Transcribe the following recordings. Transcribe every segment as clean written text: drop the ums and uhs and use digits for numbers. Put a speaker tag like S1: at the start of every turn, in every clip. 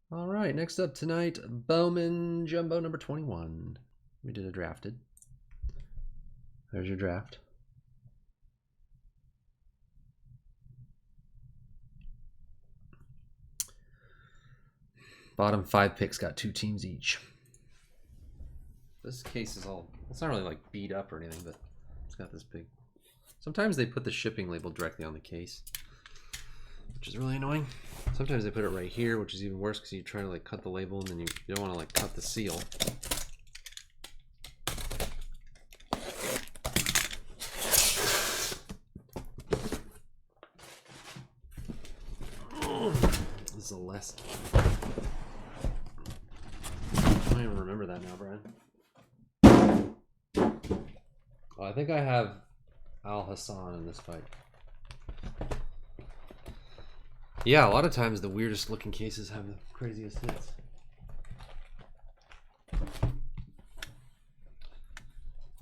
S1: All right, next up tonight, Bowman Jumbo number 21. We did a drafted. There's your draft. Bottom 5 picks got 2 teams each. This case is all, it's not really like beat up or anything, but it's got this big. Sometimes they put the shipping label directly on the case, which is really annoying. Sometimes they put it right here, which is even worse because you try to like cut the label and then you don't want to like cut the seal. This is a lesson. I don't even remember that now, Brian. Oh, I think I have Al Hassan in this fight. Yeah, a lot of times the weirdest looking cases have the craziest hits.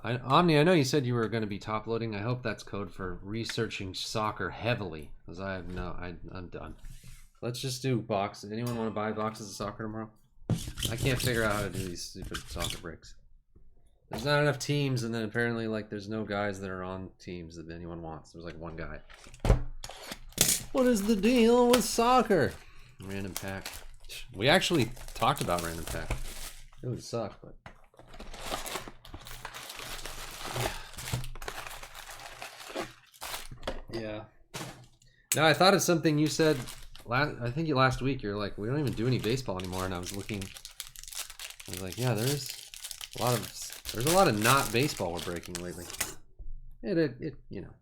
S1: Omni, I know you said you were going to be top loading. I hope that's code for researching soccer heavily, because I have I'm done. Let's just do boxes. Anyone want to buy boxes of soccer tomorrow? I can't figure out how to do these stupid soccer breaks. There's not enough teams, and then apparently like there's no guys that are on teams that anyone wants. There's like one guy. What is the deal with soccer? Random pack. We actually talked about random pack. It would suck, but yeah. No, I thought of something you said. I think last week you're like, we don't even do any baseball anymore, and I was looking. I was like, yeah, there's a lot of not baseball we're breaking lately. It you know,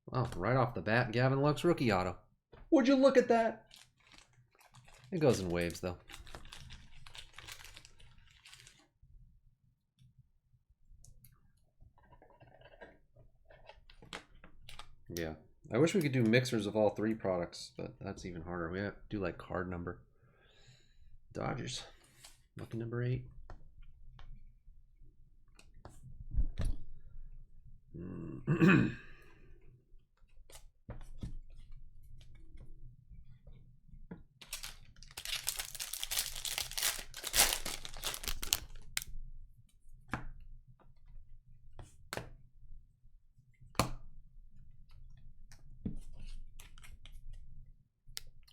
S1: well, right off the bat, Gavin Lux rookie auto. Would you look at that? It goes in waves though. Yeah. I wish we could do mixers of all 3 products, but that's even harder. We have to do like card number. Dodgers. Lucky number 8.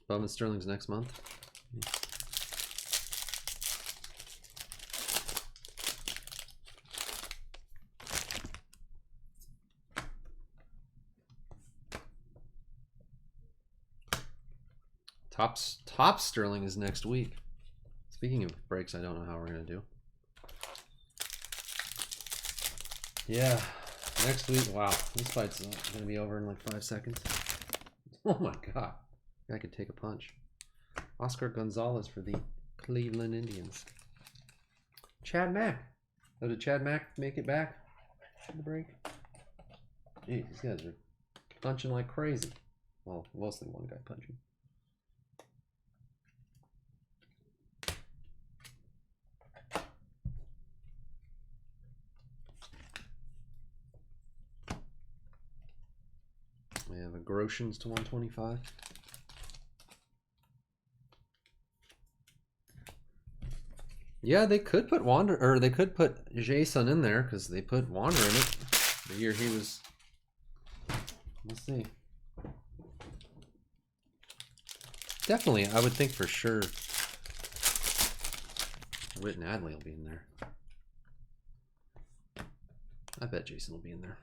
S1: Bowman Sterling's next month. Top Sterling is next week. Speaking of breaks, I don't know how we're gonna do. Yeah, next week. Wow, this fight's gonna be over in like 5 seconds. Oh my god, I could take a punch. Oscar Gonzalez for the Cleveland Indians. Chad Mack. Oh, did Chad Mack make it back to the break? Jeez, these guys are punching like crazy. Well, mostly one guy punching. We have a Groshans to 125. Yeah, they could put Wander, or they could put Jason in there because they put Wander in it the year he was. Let's see. Definitely, I would think for sure Whit and Adley will be in there. I bet Jason will be in there.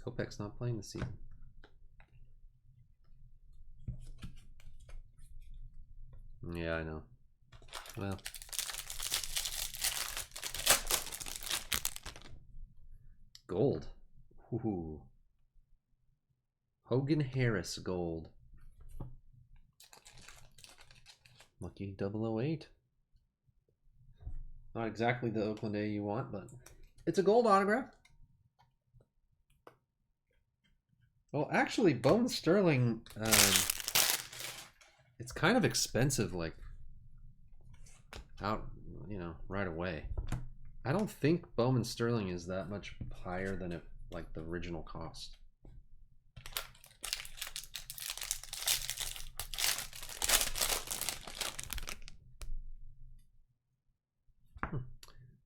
S1: Kopech's not playing this season. Yeah, I know. Well. Gold. Ooh. Hogan Harris gold. Lucky 008. Not exactly the Oakland A you want, but it's a gold autograph. Well, actually, Bowman Sterling, it's kind of expensive. Like, out, you know, right away. I don't think Bowman Sterling is that much higher than it, like the original cost.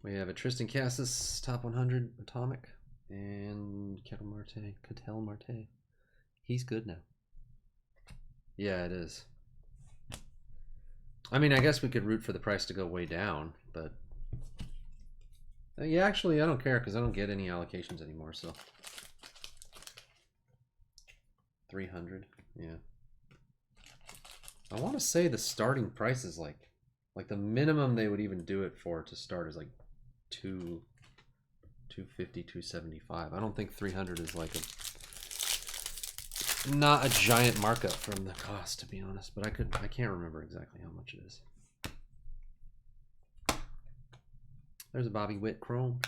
S1: We have a Tristan Cassis top 100 atomic and Ketel Marte. He's good now. Yeah, it is. I mean, I guess we could root for the price to go way down, but yeah, actually, I don't care because I don't get any allocations anymore. So 300, yeah. I want to say the starting price is like the minimum they would even do it for to start is like 250, 275. I don't think 300 is like not a giant markup from the cost, to be honest, but I can't remember exactly how much it is. There's a Bobby Witt Chrome.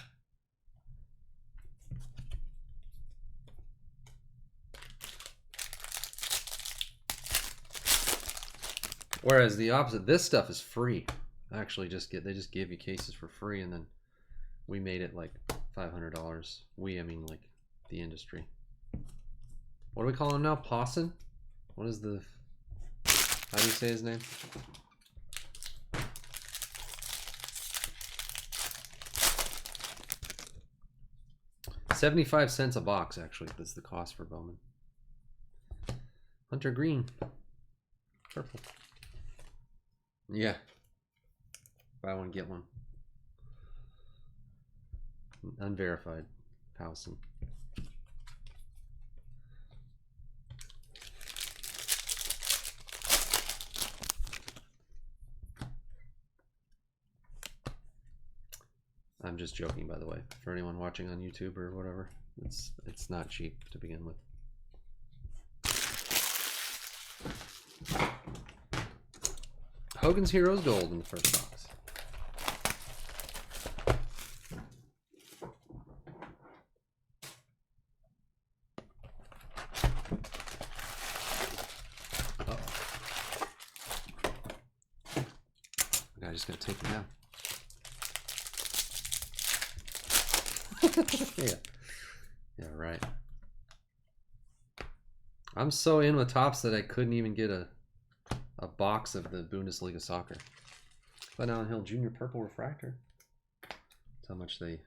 S1: Whereas the opposite, this stuff is free. Actually, they just give you cases for free, and then we made it like $500. I mean like the industry. What do we call him now? Pawson? What is the... How do you say his name? $0.75 a box, actually. That's the cost for Bowman. Hunter Green. Purple. Yeah. Buy one, get one. Unverified. Pawson. I'm just joking, by the way. For anyone watching on YouTube or whatever, it's not cheap to begin with. Hogan's Heroes Gold in the first box. Uh-oh. The guy just gonna take it down. Yeah, right. I'm so in with Topps that I couldn't even get a box of the Bundesliga soccer. Glen Allen Hill Jr. Purple Refractor. That's how much they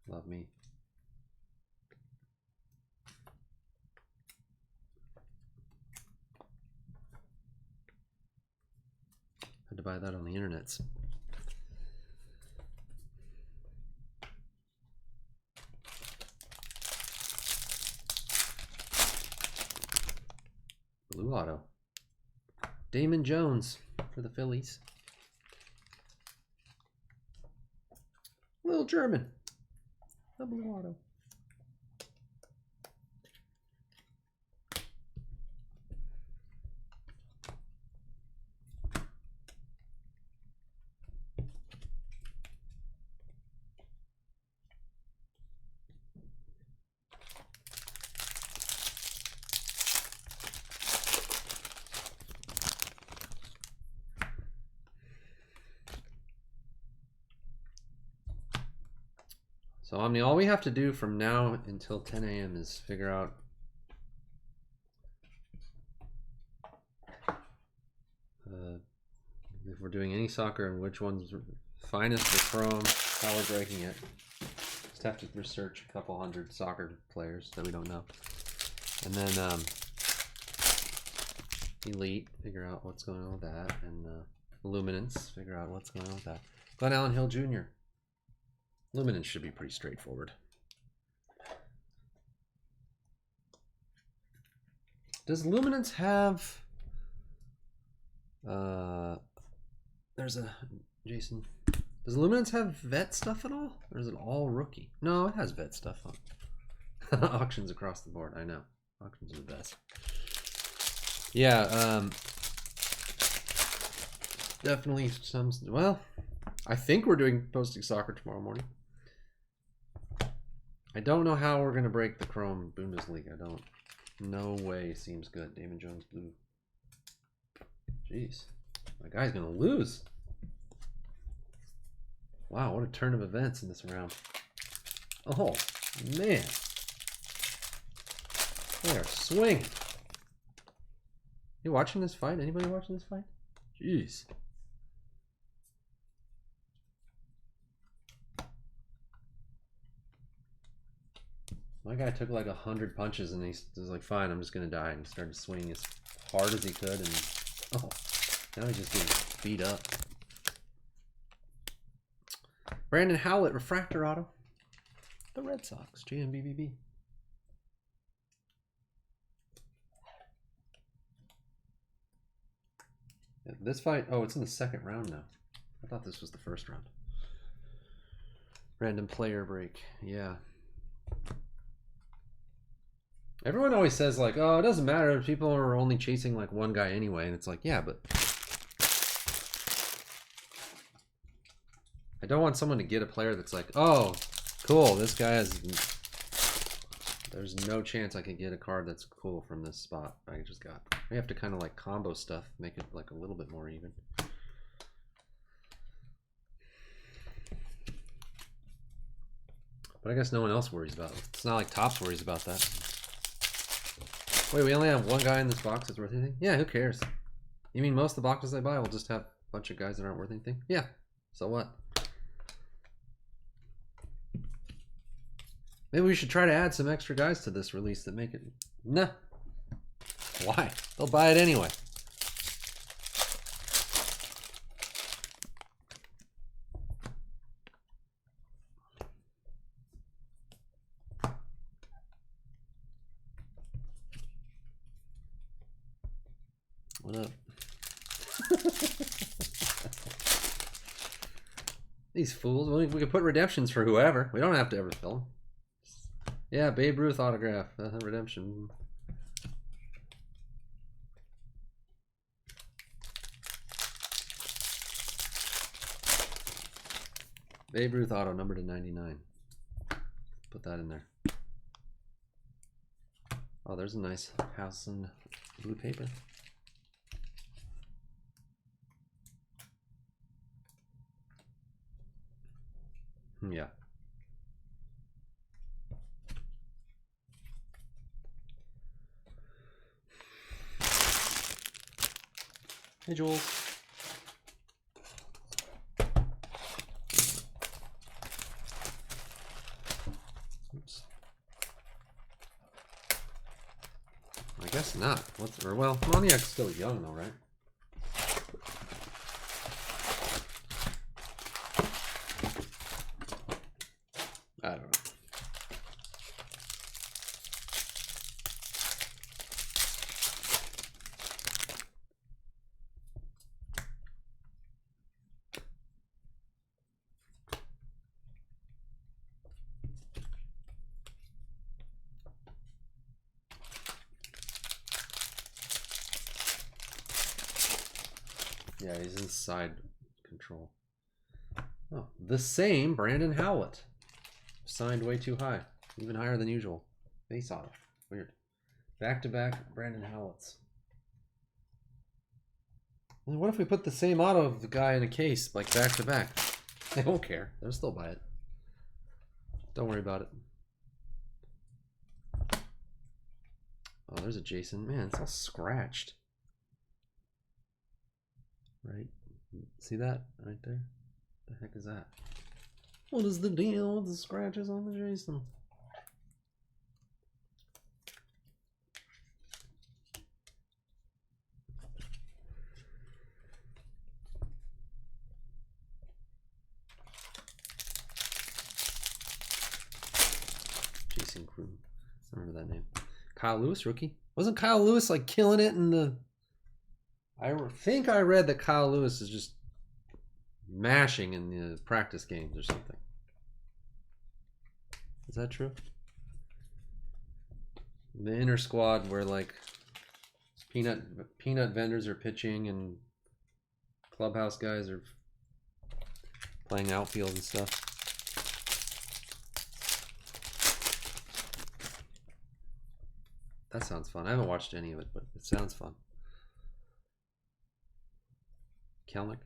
S1: love me. Had to buy that on the internets. Blue auto. Damon Jones for the Phillies. Little German. A blue auto. So Omni, all we have to do from now until 10 a.m. is figure out if we're doing any soccer and which one's finest for Chrome, how we're breaking it. Just have to research a couple hundred soccer players that we don't know. And then Elite, figure out what's going on with that. And Luminance, figure out what's going on with that. Glen Allen Hill Jr. Luminance should be pretty straightforward. Does Luminance have... there's a... Jason. Does Luminance have vet stuff at all? Or is it all rookie? No, it has vet stuff on. Auctions across the board, I know. Auctions are the best. Yeah, definitely some... Well, I think we're doing posting soccer tomorrow morning. I don't know how we're going to break the Chrome Bundesliga. I don't. No way seems good. Damon Jones blue. Jeez. My guy's going to lose. Wow, what a turn of events in this round. Oh, man. They are swinging. You watching this fight? Anybody watching this fight? Jeez. My guy took like 100 punches and he was like, fine, I'm just going to die. And he started swinging as hard as he could. And oh, now he's just getting beat up. Brandon Howlett, refractor auto. The Red Sox, GMBBB. This fight, oh, it's in the second round now. I thought this was the first round. Random player break, yeah. Everyone always says like, oh, it doesn't matter. People are only chasing like one guy anyway. And it's like, yeah, but I don't want someone to get a player that's like, oh, cool, this guy has, there's no chance I can get a card that's cool from this spot I just got. We have to kind of like combo stuff, make it like a little bit more even. But I guess no one else worries about it. It's not like Topps worries about that. Wait, we only have one guy in this box that's worth anything? Yeah, who cares? You mean most of the boxes I buy will just have a bunch of guys that aren't worth anything? Yeah, so what? Maybe we should try to add some extra guys to this release that make it... Nah. Why? They'll buy it anyway. What up? These fools. We could put redemptions for whoever. We don't have to ever fill them. Yeah, Babe Ruth autograph. Redemption. Babe Ruth auto, number to 99. Put that in there. Oh, there's a nice house and blue paper. Yeah. Hey, Jules. Oops. I guess not. What's or well, Moniak's still young though, right? I don't know. Yeah, he's inside control. Oh, the same Brandon Howlett. Signed way too high. Even higher than usual. Base auto. Weird. Back-to-back Brandon Howletts. And what if we put the same auto of the guy in a case, like back-to-back? They won't care. They'll still buy it. Don't worry about it. Oh, there's a Jason. Man, it's all scratched. Right? See that right there? What the heck is that? What is the deal with the scratches on the Jason? Jason Kroon. I remember that name. Kyle Lewis, rookie. Wasn't Kyle Lewis like killing it in the... I think I read that Kyle Lewis is just mashing in the practice games or something. Is that true? The inner squad where like peanut vendors are pitching and clubhouse guys are playing outfield and stuff. That sounds fun. I haven't watched any of it, but it sounds fun. Kelnick.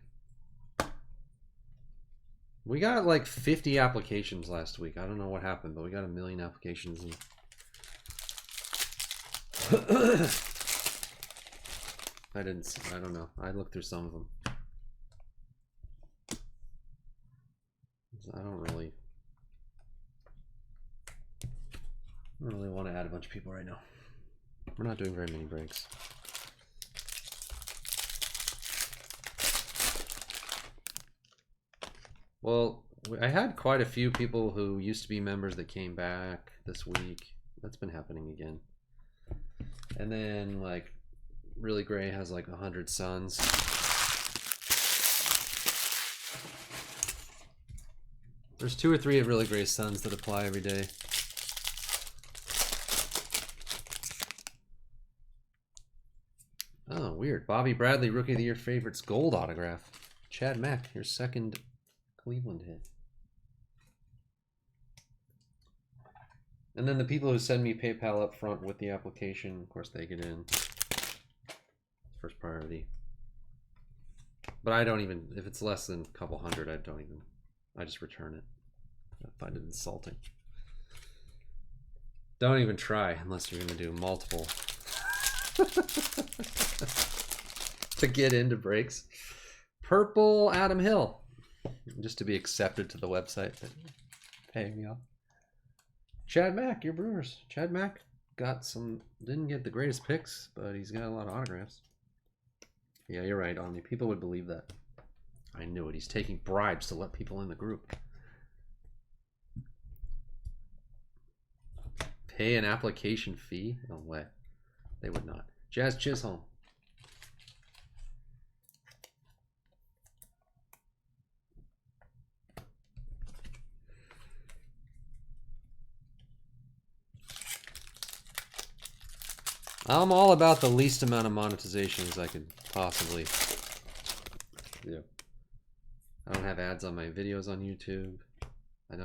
S1: We got like 50 applications last week. I don't know what happened, but we got 1 million applications. And... I don't know. I looked through some of them. I don't really want to add a bunch of people right now. We're not doing very many breaks. Well, I had quite a few people who used to be members that came back this week. That's been happening again. And then, like, Really Gray has like 100 sons. There's 2 or 3 of Really Gray's sons that apply every day. Oh, weird. Bobby Bradley, Rookie of the Year favorites, gold autograph. Chad Mack, your second Cleveland hit. And then the people who send me PayPal up front with the application, of course, they get in. First priority. But I don't even, if it's less than a couple hundred, I just return it. I find it insulting. Don't even try unless you're going to do multiple to get into breaks. Purple Adam Hill, just to be accepted to the website that paying me off. Chad Mack, your Brewers. Chad Mack got some, didn't get the greatest picks, but he's got a lot of autographs. Yeah, you're right, Omni. People would believe that. I knew it. He's taking bribes to let people in the group. Pay an application fee? No way. They would not. Jazz Chisholm. I'm all about the least amount of monetizations I could possibly do. I don't have ads on my videos on YouTube. I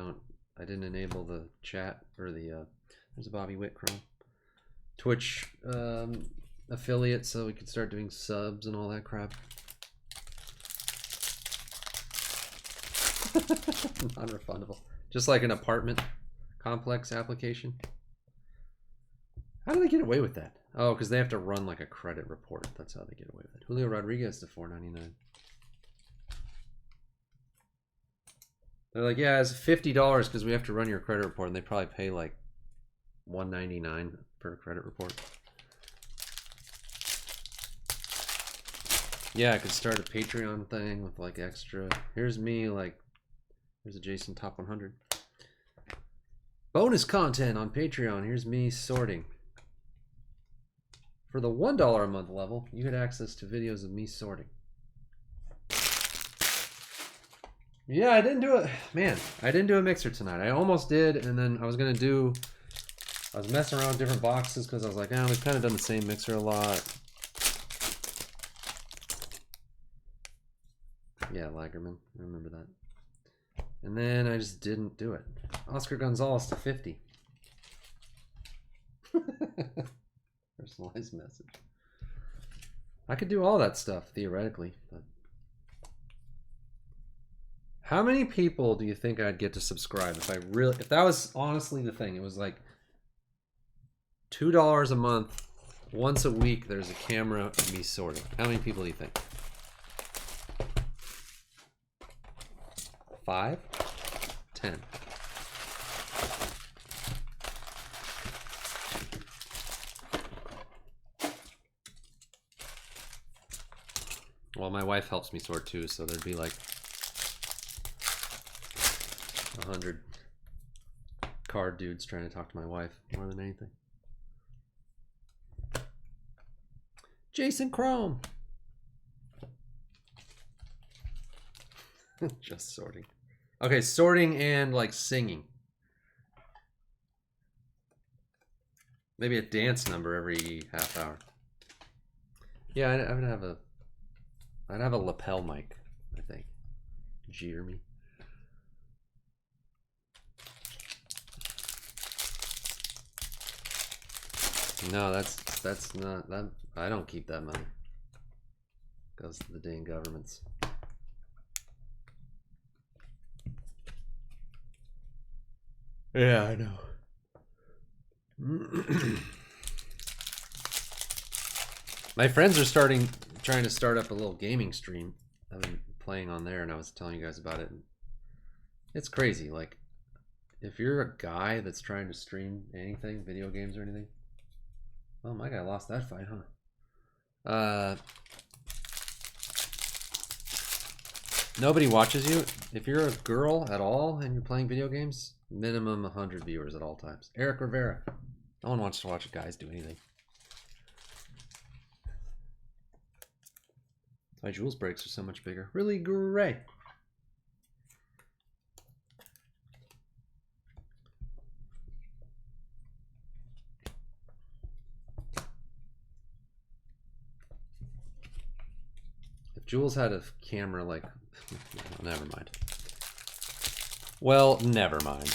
S1: didn't enable the chat or the there's a Bobby Whitcrow Twitch affiliate, so we could start doing subs and all that crap. Non-refundable. Just like an apartment complex application. How do they get away with that? Oh, because they have to run like a credit report. That's how they get away with it. Julio Rodriguez to $4.99. They're like, yeah, it's $50 because we have to run your credit report, and they probably pay like $1.99 per credit report. Yeah, I could start a Patreon thing with like extra. Here's me, like, here's a Jason Top 100. Bonus content on Patreon. Here's me sorting. For the $1 a month level, you get access to videos of me sorting. Yeah, I didn't do it. Man, I didn't do a mixer tonight. I almost did, and then I was messing around with different boxes because I was like, oh, we've kind of done the same mixer a lot. Yeah, Lagerman. I remember that. And then I just didn't do it. Oscar Gonzalez to 50. Personalized message. I could do all that stuff theoretically, but how many people do you think I'd get to subscribe if that was honestly the thing? It was like $2 a month, once a week. There's a camera of me sorting. How many people do you think? 5? 10? Well, my wife helps me sort too, so there'd be like 100 card dudes trying to talk to my wife more than anything. Jason Chrome. Just sorting. Okay, sorting and like singing. Maybe a dance number every half hour. Yeah, I'd have a lapel mic, I think. Jeer me. No, that's not that. I don't keep that money. Goes to the dang governments. Yeah, I know. My friends are trying to start up a little gaming stream. I've been playing on there, and I was telling you guys about it. It's crazy. Like, if you're a guy that's trying to stream anything, video games or anything. Oh, my guy lost that fight, huh? Nobody watches you. If you're a girl at all and you're playing video games, minimum 100 viewers at all times. Eric Rivera. No one wants to watch guys do anything. My Jules breaks are so much bigger. Really great. If Jules had a camera like... never mind. Well, never mind.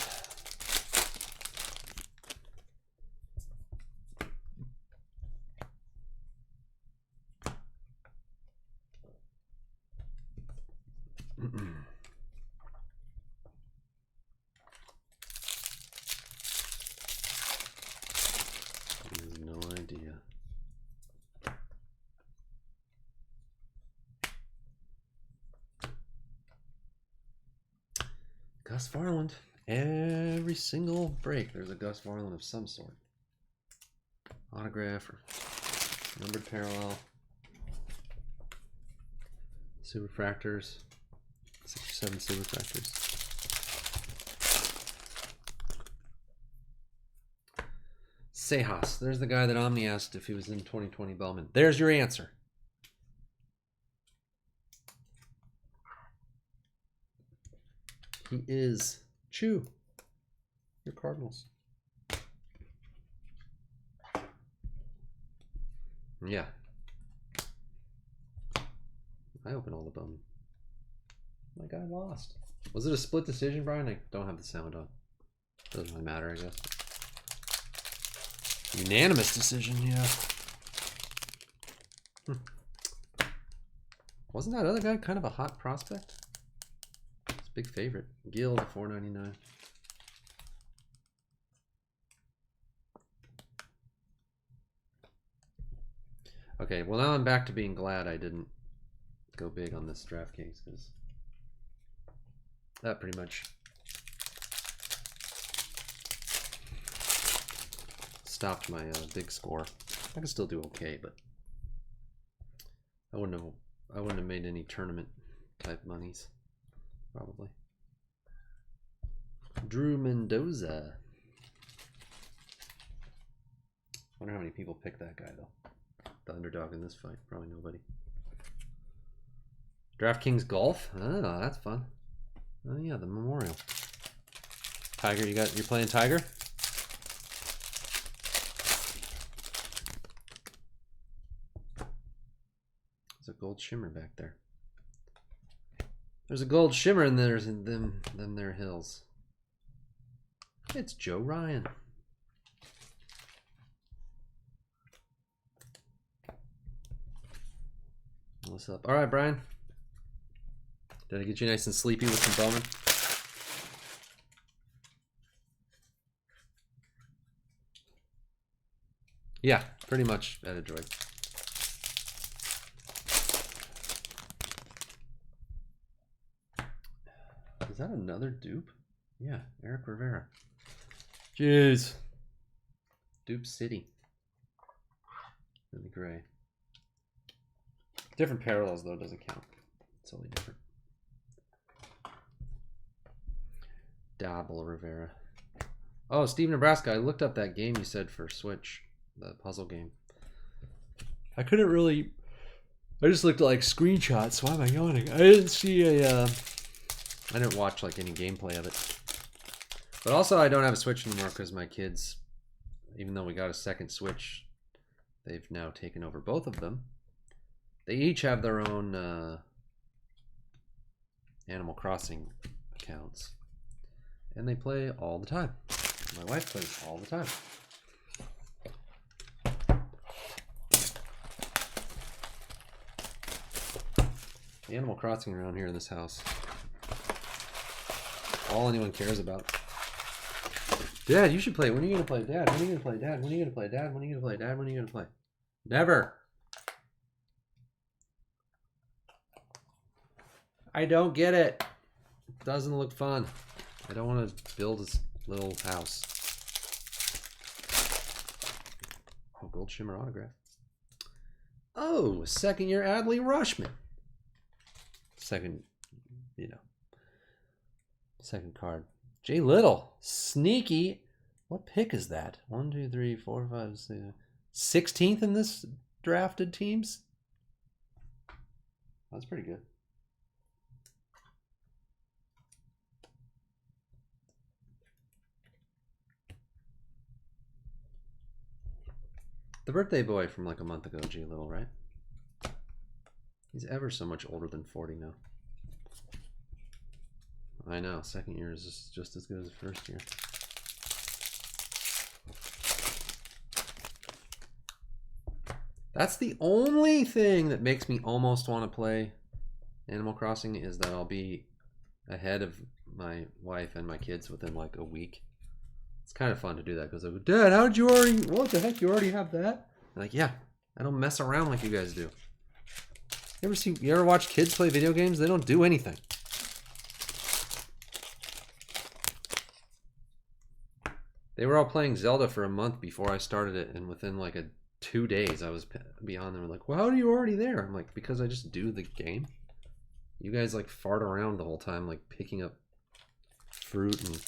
S1: Gus Varland. Every single break, there's a Gus Varland of some sort. Autograph or numbered parallel. Superfractors. 67 superfractors. Sejas. There's the guy that Omni asked if he was in 2020 Bowman. There's your answer. He is. Chew. Your Cardinals. Yeah. I open all the Bowman. My guy lost. Was it a split decision, Brian? I don't have the sound on. Doesn't really matter, I guess. Unanimous decision, yeah. Wasn't that other guy kind of a hot prospect? It's a big favorite. Gill, $4.99. Okay, well now I'm back to being glad I didn't go big on this DraftKings, because that pretty much stopped my big score. I can still do okay, but I wouldn't have made any tournament type monies, probably. Drew Mendoza. Wonder how many people picked that guy though. The underdog in this fight, probably nobody. DraftKings Golf. Oh, that's fun. Oh yeah, the Memorial. Tiger, you're playing Tiger? There's a gold shimmer back there. There's a gold shimmer in them there hills. It's Joe Ryan. What's up? All right, Brian. Did I get you nice and sleepy with some Bowman? Yeah, pretty much at a joy. Is that another dupe? Yeah, Eric Rivera. Jeez. Dupe City. Really gray. Different parallels though doesn't count. It's totally different. Dabble Rivera. Oh, Steve Nebraska, I looked up that game you said for Switch, the puzzle game. I couldn't really. I just looked at like screenshots. Why am I yawning? I didn't see a. I didn't watch like any gameplay of it. But also, I don't have a Switch anymore because my kids, even though we got a second Switch, they've now taken over both of them. They each have their own Animal Crossing accounts. And they play all the time. My wife plays all the time. The Animal Crossing around here in this house, all anyone cares about. Dad, you should play. When are you gonna play? Dad, when are you gonna play? Dad, when are you gonna play? Dad, when are you gonna play? Dad, when are you gonna play? Never. I don't get it. It doesn't look fun. I don't want to build this little house. Oh, gold shimmer autograph. Oh, second year Adley Rushman. Second, you know, second card. Jay Little, sneaky. What pick is that? 1, 2, 3, 4, 5, 6. 16th in this drafted teams. That's pretty good. The birthday boy from like a month ago, Jay Little, right? He's ever so much older than 40 now. I know, second year is just as good as the first year. That's the only thing that makes me almost want to play Animal Crossing, is that I'll be ahead of my wife and my kids within like a week. It's kind of fun to do that because I go, Dad, how did you already, what the heck, you already have that? I'm like, yeah, I don't mess around like you guys do. You ever watch kids play video games? They don't do anything. They were all playing Zelda for a month before I started it, and within like 2 days I was beyond them. Like, well, how are you already there? I'm like, because I just do the game. You guys like fart around the whole time, like picking up fruit and...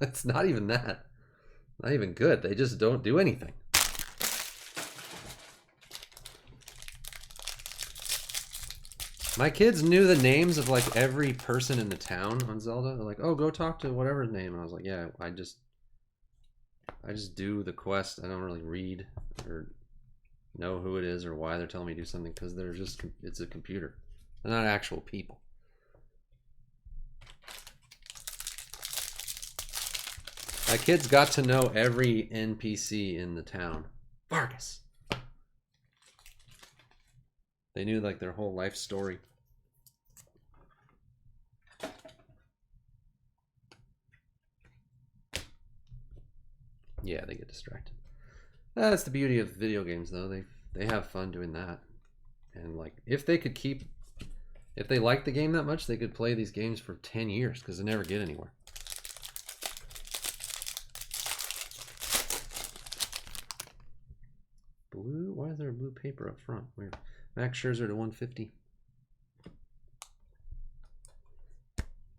S1: It's not even that. Not even good. They just don't do anything. My kids knew the names of like every person in the town on Zelda. They're like, oh, go talk to whatever's name. And I was like, yeah, I just do the quest. I don't really read or know who it is or why they're telling me to do something, because they're just, it's a computer. They're not actual people. My kids got to know every NPC in the town. Vargas. They knew like their whole life story. Yeah, they get distracted. That's the beauty of video games, though. They have fun doing that. And like, if they like the game that much, they could play these games for 10 years because they never get anywhere. Blue? Why is there a blue paper up front? Weird. Max Scherzer to 150.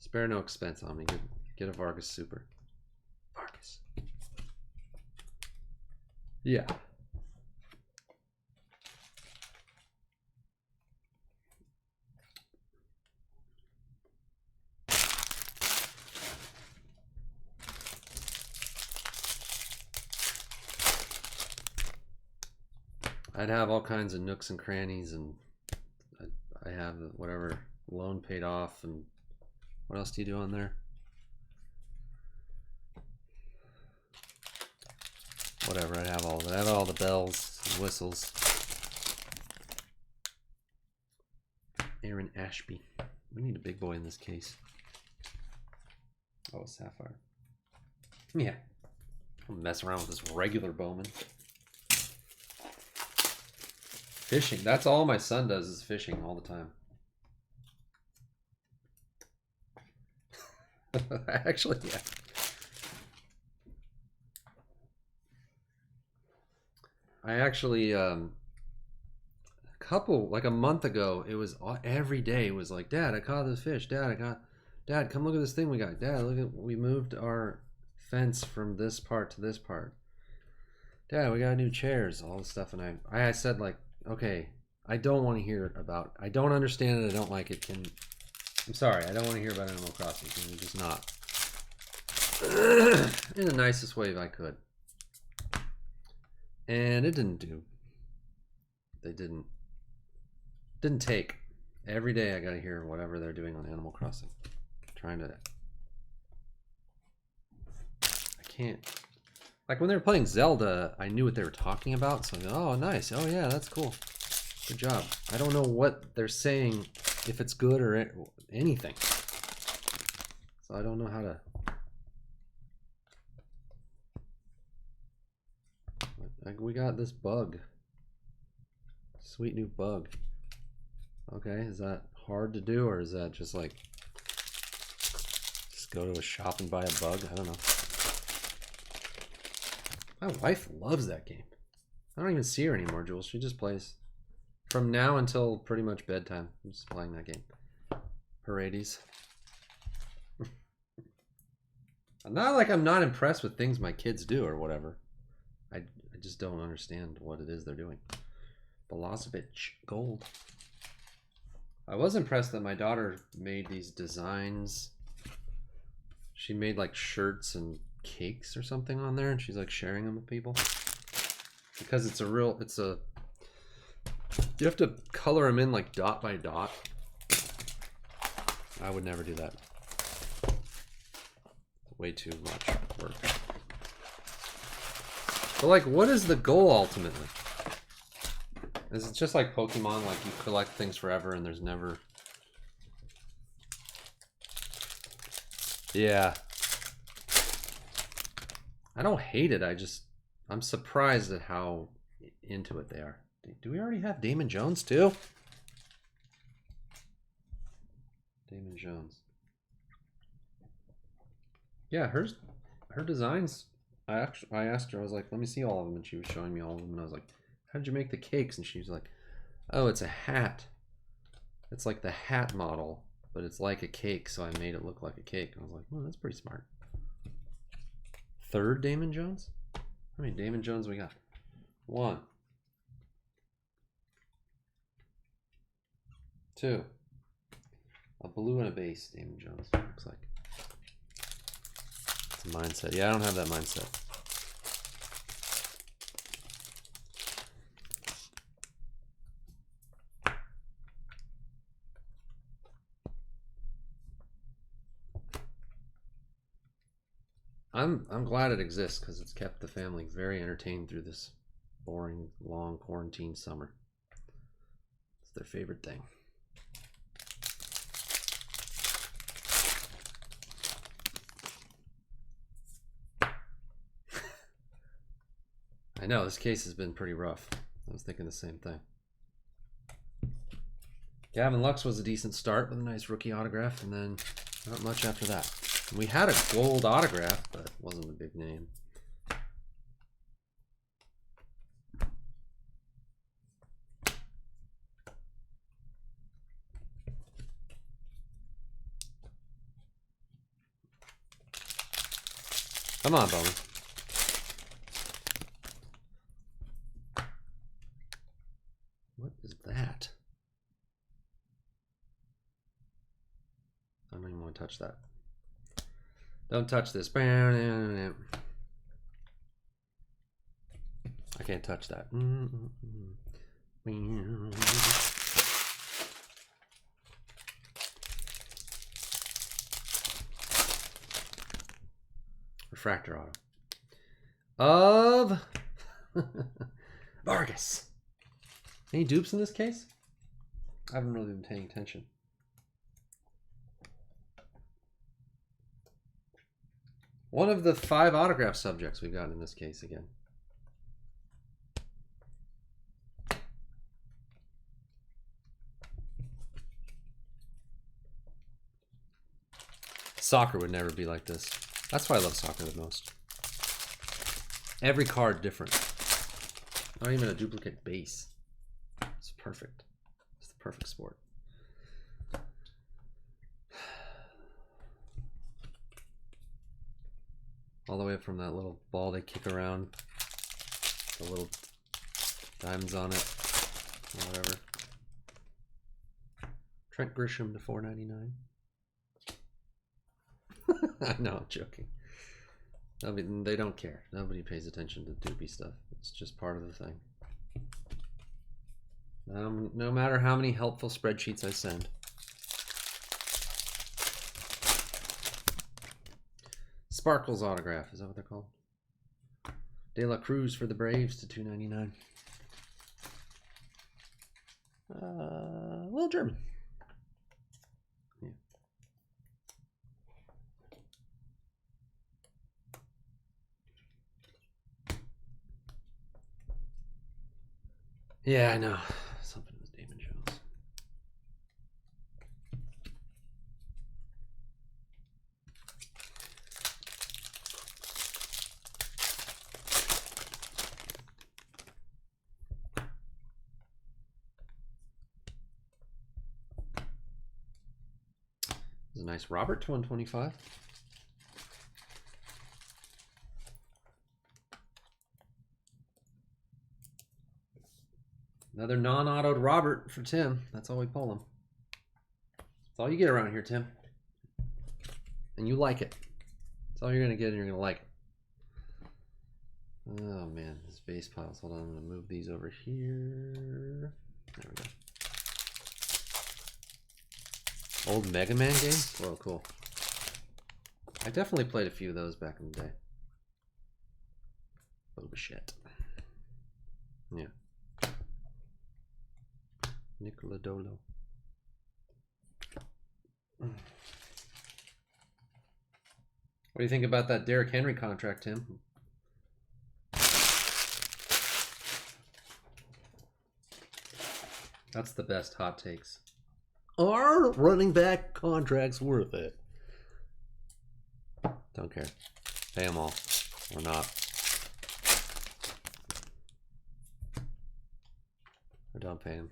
S1: Spare no expense on me. Get a Vargas super. Vargas. Yeah. I'd have all kinds of nooks and crannies, and I have whatever loan paid off, and what else do you do on there? Whatever, I have all that. I have all the bells and whistles. Aaron Ashby. We need a big boy in this case. Oh, a sapphire. Yeah. I'll mess around with this regular Bowman. Fishing. That's all my son does, is fishing all the time. Actually, yeah. I actually, like a month ago, it was every day. It was like, Dad, I caught this fish. Dad, come look at this thing we got. Dad, we moved our fence from this part to this part. Dad, we got new chairs, all this stuff. And I said, like, okay, I don't want to hear about, I don't understand it, I don't like it. I'm sorry, I don't want to hear about Animal Crossing. Can you just not? In the nicest way I could. And it didn't do. They didn't take. Every day I gotta hear whatever they're doing on Animal Crossing. I can't. Like when they were playing Zelda, I knew what they were talking about. So, oh, nice. Oh, yeah, that's cool. Good job. I don't know what they're saying, if it's good or anything. So I don't know how to. Like we got this bug. Sweet new bug. Okay, is that hard to do, or is that just like just go to a shop and buy a bug? I don't know. My wife loves that game. I don't even see her anymore, Jules. She just plays from now until pretty much bedtime. I'm just playing that game. Parades. Not like I'm not impressed with things my kids do or whatever. I just don't understand what it is they're doing. Velocivich gold. I was impressed that my daughter made these designs. She made like shirts and cakes or something on there, and she's like sharing them with people. Because you have to color them in like dot by dot. I would never do that. Way too much work. But like, what is the goal ultimately? Is it just like Pokemon, like you collect things forever and there's never... Yeah. I don't hate it, I'm surprised at how into it they are. Do we already have Damon Jones too? Damon Jones. Yeah, her designs, I asked her, I was like, let me see all of them, and she was showing me all of them, and I was like, how did you make the cakes? And she was like, oh, it's a hat. It's like the hat model, but it's like a cake, so I made it look like a cake. And I was like, well, that's pretty smart. Third Damon Jones? How many Damon Jones we got? 1, 2. A blue and a base Damon Jones, looks like. It's a mindset. Yeah, I don't have that mindset. I'm glad it exists because it's kept the family very entertained through this boring, long quarantine summer. It's their favorite thing. I know, this case has been pretty rough. I was thinking the same thing. Gavin Lux was a decent start with a nice rookie autograph, and then not much after that. We had a gold autograph, but it wasn't a big name. Come on, Bowman. What is that? I don't even want to touch that. Don't touch this. I can't touch that. Refractor auto of Vargas. Any dupes in this case? I haven't really been paying attention. One of the 5 autograph subjects we got in this case again. Soccer would never be like this. That's why I love soccer the most. Every card different. Not even a duplicate base. It's perfect. It's the perfect sport. All the way up from that little ball they kick around. The little diamonds on it. Or whatever. Trent Grisham to $4.99. I know, I'm joking. They don't care. Nobody pays attention to doopy stuff. It's just part of the thing. No matter how many helpful spreadsheets I send. Sparkles autograph, is that what they're called? De La Cruz for the Braves to 299. Little German. Yeah. Yeah, I know. Something with Damon Jones. This is a nice Robert to 125. Another non-autoed Robert for Tim. That's all we pull him. That's all you get around here, Tim. And you like it. That's all you're going to get, and you're going to like it. Oh, man. This base piles. Hold on. I'm going to move these over here. There we go. Old Mega Man games? Whoa, cool. I definitely played a few of those back in the day. Boba shit. Yeah. Nicola Dolo. What do you think about that Derrick Henry contract, Tim? That's the best hot takes. Are running back contracts worth it? Don't care. Pay them all. Or not. Or don't pay them.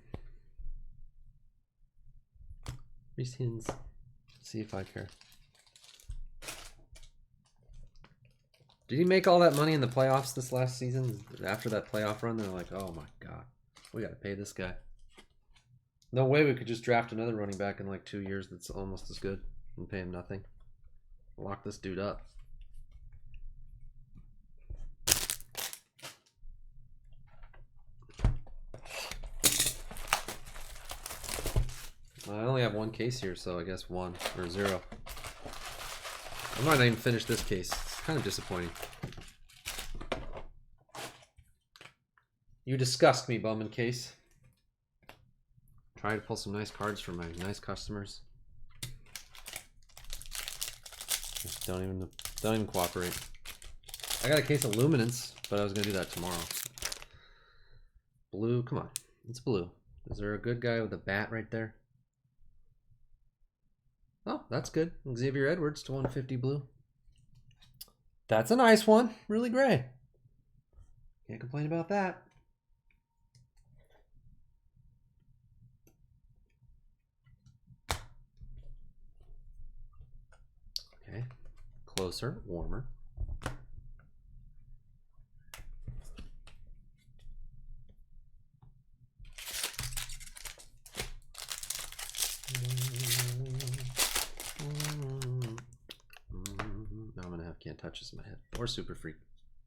S1: Reese Hins. See if I care. Did he make all that money in the playoffs this last season? After that playoff run, they're like, oh my god, we gotta pay this guy. No way we could just draft another running back in like 2 years that's almost as good and pay him nothing. Lock this dude up. I only have one case here, so I guess 1 or 0. I might not even finish this case. It's kind of disappointing. You disgust me, Bowman case. Trying to pull some nice cards for my nice customers. Just don't even cooperate. I got a case of Luminance, but I was gonna do that tomorrow. Blue, come on, it's blue. Is there a good guy with a bat right there? Oh, that's good. Xavier Edwards to 150 blue. That's a nice one. Really gray. Can't complain about that. Okay. Closer, warmer. Now I'm gonna have Can't Touch This in my head. Or Super Freak.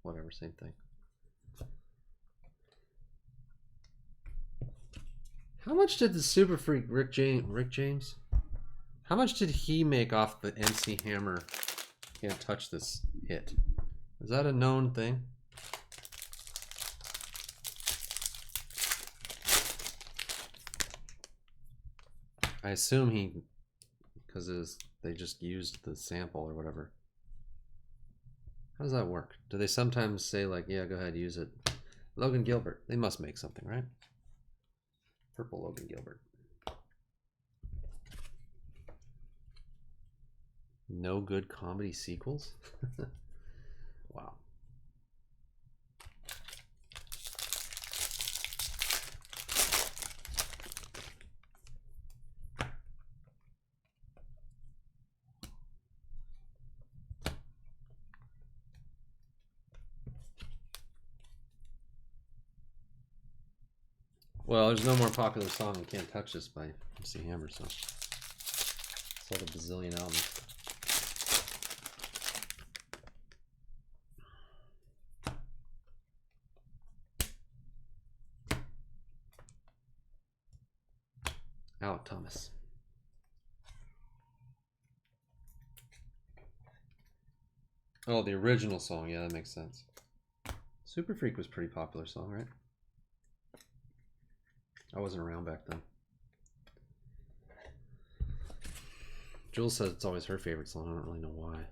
S1: Whatever, same thing. How much did the Super Freak Rick James? How much did he make off the MC Hammer Can't Touch This hit? Is that a known thing? I assume he, because they just used the sample or whatever. How does that work? Do they sometimes say like, yeah, go ahead, use it? Logan Gilbert. They must make something, right? Purple Logan Gilbert. No good comedy sequels? Wow. Well, there's no more popular song than Can't Touch This by MC Hammer, so sold a bazillion albums. Alec Thomas. Oh, the original song. Yeah, that makes sense. Super Freak was a pretty popular song, right? I wasn't around back then. Jules says it's always her favorite song. I don't really know why.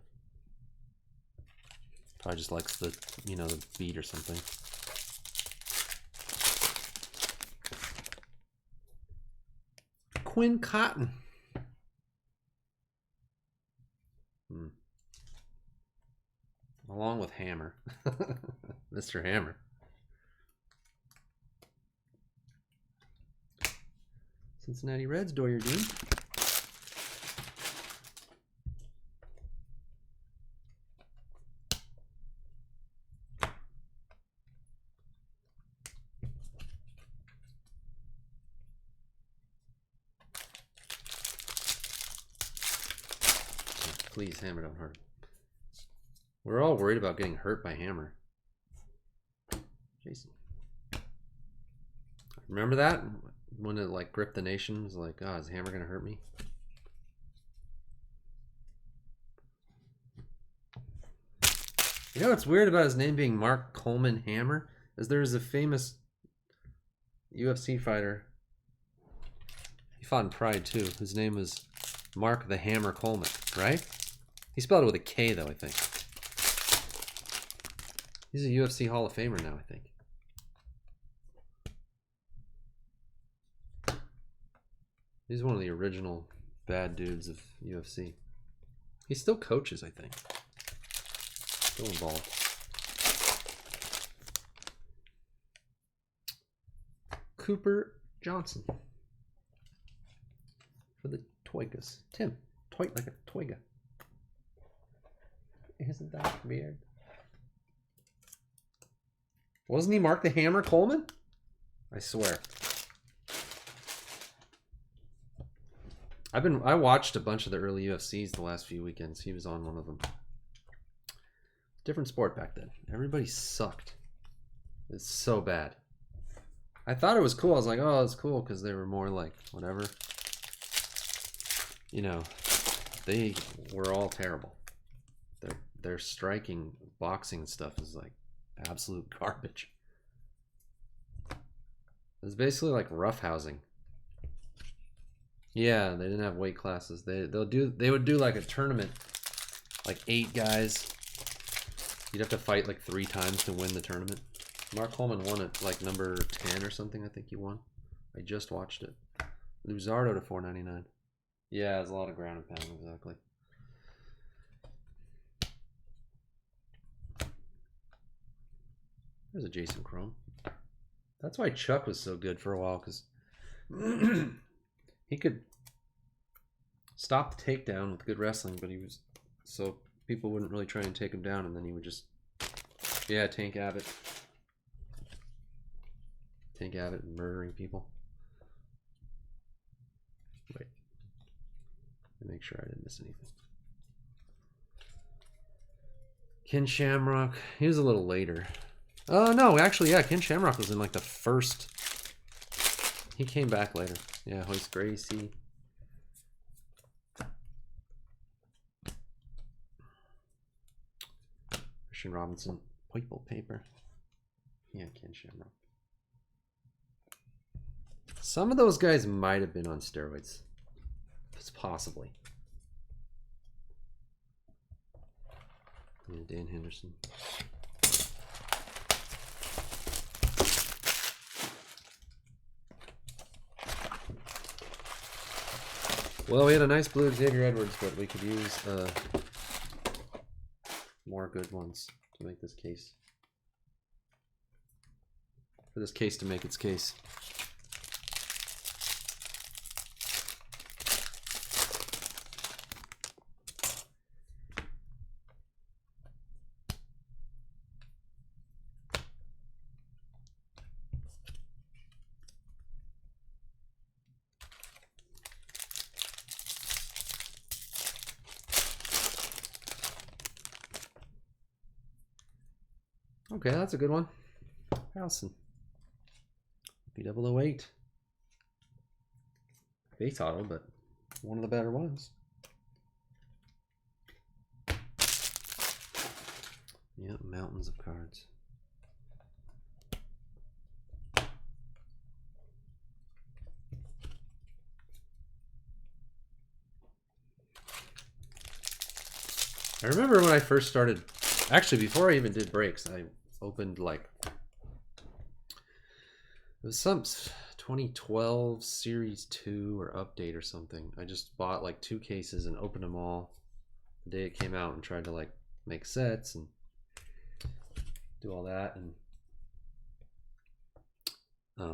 S1: Probably just likes the, you know, the beat or something. Quinn Cotton. Along with Hammer. Mr. Hammer. Cincinnati Reds, Doyer Dean. Please, Hammer, don't hurt him. We're all worried about getting hurt by Hammer. Jason. Remember that? When it like gripped the nation? It was like, oh, is Hammer gonna hurt me? You know what's weird about his name being Mark Coleman Hammer? Is there's a famous UFC fighter. He fought in Pride too. His name was Mark the Hammer Coleman, right? He spelled it with a K though, I think. He's a UFC Hall of Famer now, I think. He's one of the original bad dudes of UFC. He still coaches, I think. Still involved. Cooper Johnson. For the Toigas. Tim. Toit like a Toiga. Isn't that weird? Wasn't he Mark the Hammer Coleman? I swear. I watched a bunch of the early UFCs the last few weekends. He was on one of them. Different sport back then. Everybody sucked. It's so bad. I thought it was cool. I was like, oh, it's cool because they were more like whatever. You know, they were all terrible. Their striking, boxing stuff is like absolute garbage. It's basically like roughhousing. Yeah, they didn't have weight classes. They would do like a tournament, like 8 guys. You'd have to fight like 3 times to win the tournament. Mark Coleman won it like number 10 or something. I think he won. I just watched it. Luzardo to 4.99. Yeah, there's a lot of ground and pound, exactly. There's a Jason Chrome. That's why Chuck was so good for a while, because he could stop the takedown with good wrestling, but he was so people wouldn't really try and take him down, and then he would just, yeah, Tank Abbott. Tank Abbott murdering people. Wait. Let me make sure I didn't miss anything. Ken Shamrock. He was a little later. Oh, no, actually, yeah, Ken Shamrock was in like the first. He came back later. Yeah, Hoist Gracie. Christian Robinson. Purple paper. Yeah, Ken Shamrock. Some of those guys might have been on steroids. It's possibly. Yeah, Dan Henderson. Well, we had a nice blue Xavier Edwards, but we could use more good ones to make this case. For this case to make its case. Okay, that's a good one. Harrelson. B008. Base auto, but one of the better ones. Yeah, mountains of cards. I remember when I first started, actually before I even did breaks, I opened like, it was some 2012 Series 2 or update or something. I just bought like 2 cases and opened them all the day it came out and tried to like make sets and do all that. And I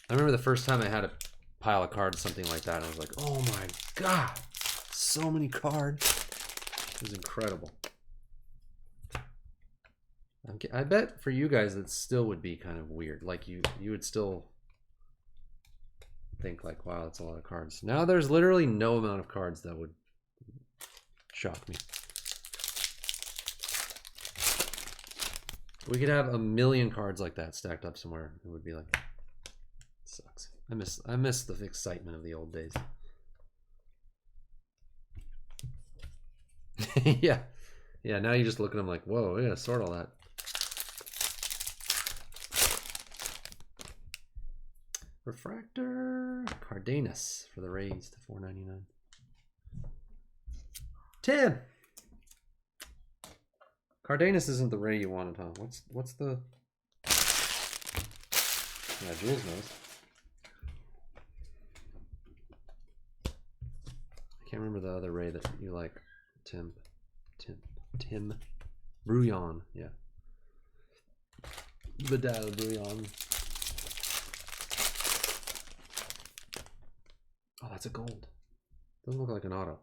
S1: remember the first time I had a pile of cards, something like that, and I was like, oh my god, so many cards. It was incredible. I bet for you guys it still would be kind of weird. Like you would still think like, wow, that's a lot of cards. Now there's literally no amount of cards that would shock me. We could have 1,000,000 cards like that stacked up somewhere. It would be like, sucks. I miss the excitement of the old days. Yeah. Yeah, now you just look at them like, whoa, we gotta sort all that. Refractor Cardenas for the Rays to 4.99. Tim! Cardenas isn't the Ray you wanted, huh? What's the... Yeah, Jules knows. I can't remember the other Ray that you like. Tim Brouillon, yeah. Vidal Brouillon. Oh, that's a gold. Doesn't look like an auto.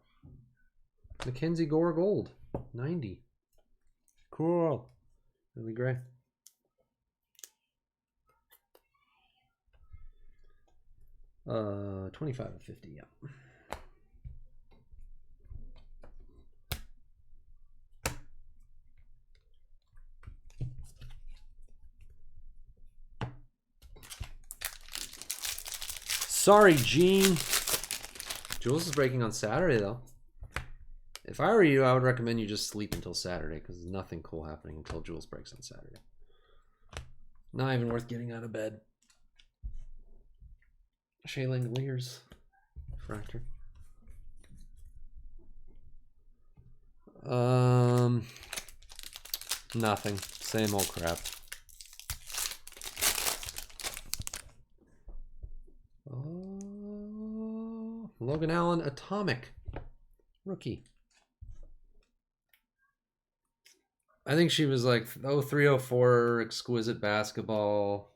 S1: Mackenzie Gore gold. 90. Cool. Really great. Uh, 25 of 50, yeah. Sorry, Gene. Jules is breaking on Saturday, though. If I were you, I would recommend you just sleep until Saturday, because there's nothing cool happening until Jules breaks on Saturday. Not even worth getting out of bed. Shea Langoliers Fractor. Nothing. Same old crap. Oh, Logan Allen Atomic rookie. I think she was like 0304 exquisite basketball,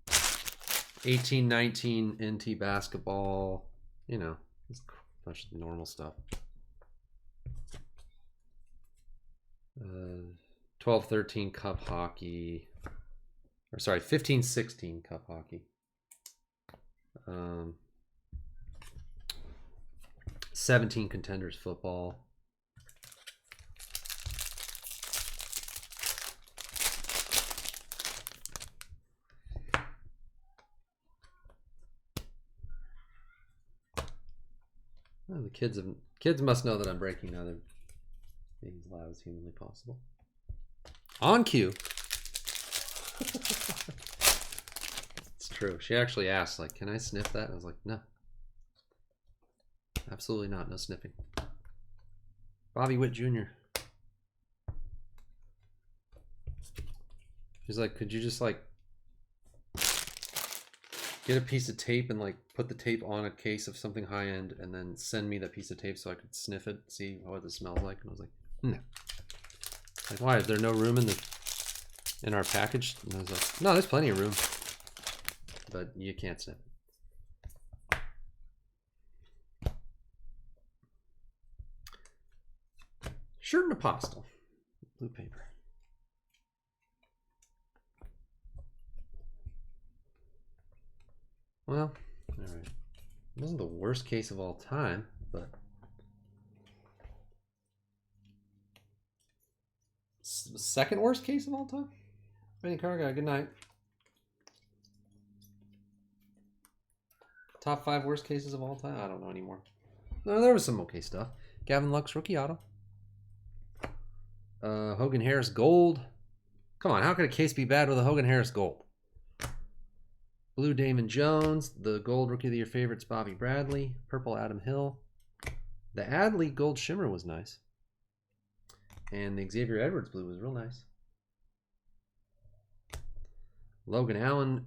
S1: 1819 NT basketball, you know, it's a bunch of normal stuff. 12-13 cup hockey, or sorry, 15-16 cup hockey. 17 contenders football. Oh, the kids must know that I'm breaking now. They're being as loud as humanly possible. On cue. It's true. She actually asked, like, can I sniff that? And I was like, no. Absolutely not. No sniffing. Bobby Witt Jr. He's like, could you just, like, get a piece of tape and, like, put the tape on a case of something high-end and then send me that piece of tape so I could sniff it, see what it smells like? And I was like, no. Like, why? Is there no room in our package? And I was like, no, there's plenty of room. But you can't sniff it. Shirt and apostle. Blue paper. Well, alright. It wasn't the worst case of all time, but second worst case of all time? Benny Carga, good night. Top 5 worst cases of all time? I don't know anymore. No, there was some okay stuff. Gavin Lux, rookie auto. Hogan Harris gold. Come on, how could a case be bad with a Hogan Harris gold? Blue Damon Jones. The gold rookie of the year favorites Bobby Bradley. Purple Adam Hill. The Adley gold shimmer was nice. And the Xavier Edwards blue was real nice. Logan Allen,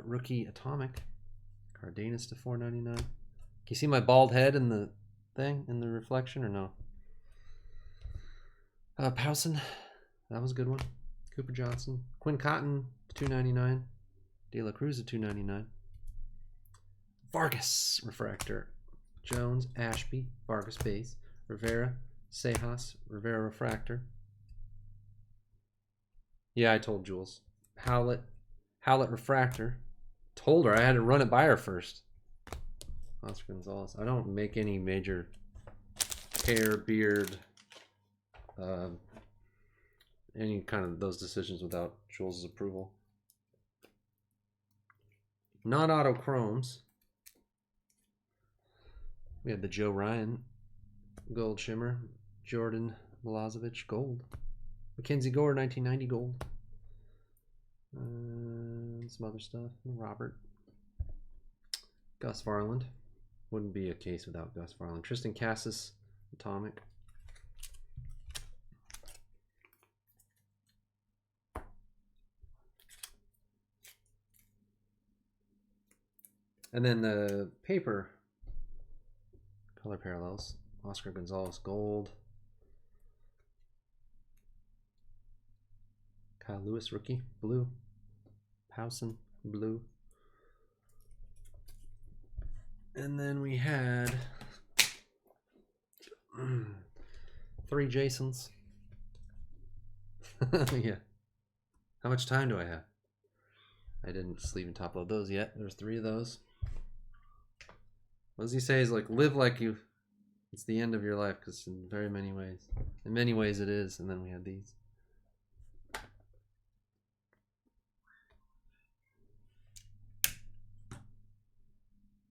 S1: rookie atomic. Cardenas to 499. Can you see my bald head in the thing, in the reflection, or no? Powson, that was a good one. Cooper Johnson. Quinn Cotton to 299. De La Cruz to 299. Vargas, refractor. Jones, Ashby, Vargas base. Rivera, Sejas, Rivera refractor. Yeah, I told Jules. Howlett refractor. Told her I had to run it by her first. Oscar Gonzalez. I don't make any major hair, beard, any kind of those decisions without Jules' approval. Non-auto chromes. We had the Joe Ryan gold shimmer. Jordan Milosevic gold. Mackenzie Gore 1990 gold. Some other stuff. Robert. Gus Varland. Wouldn't be a case without Gus Varland. Tristan Cassis atomic. And then the paper color parallels. Oscar Gonzalez gold. Kyle Lewis rookie blue. Powson blue. And then we had 3 Jasons. Yeah. How much time do I have? I didn't sleeve and top load those yet. There's 3 of those. What does he say? Is like, live like you. It's the end of your life, because in very many ways. In many ways it is. And then we had these.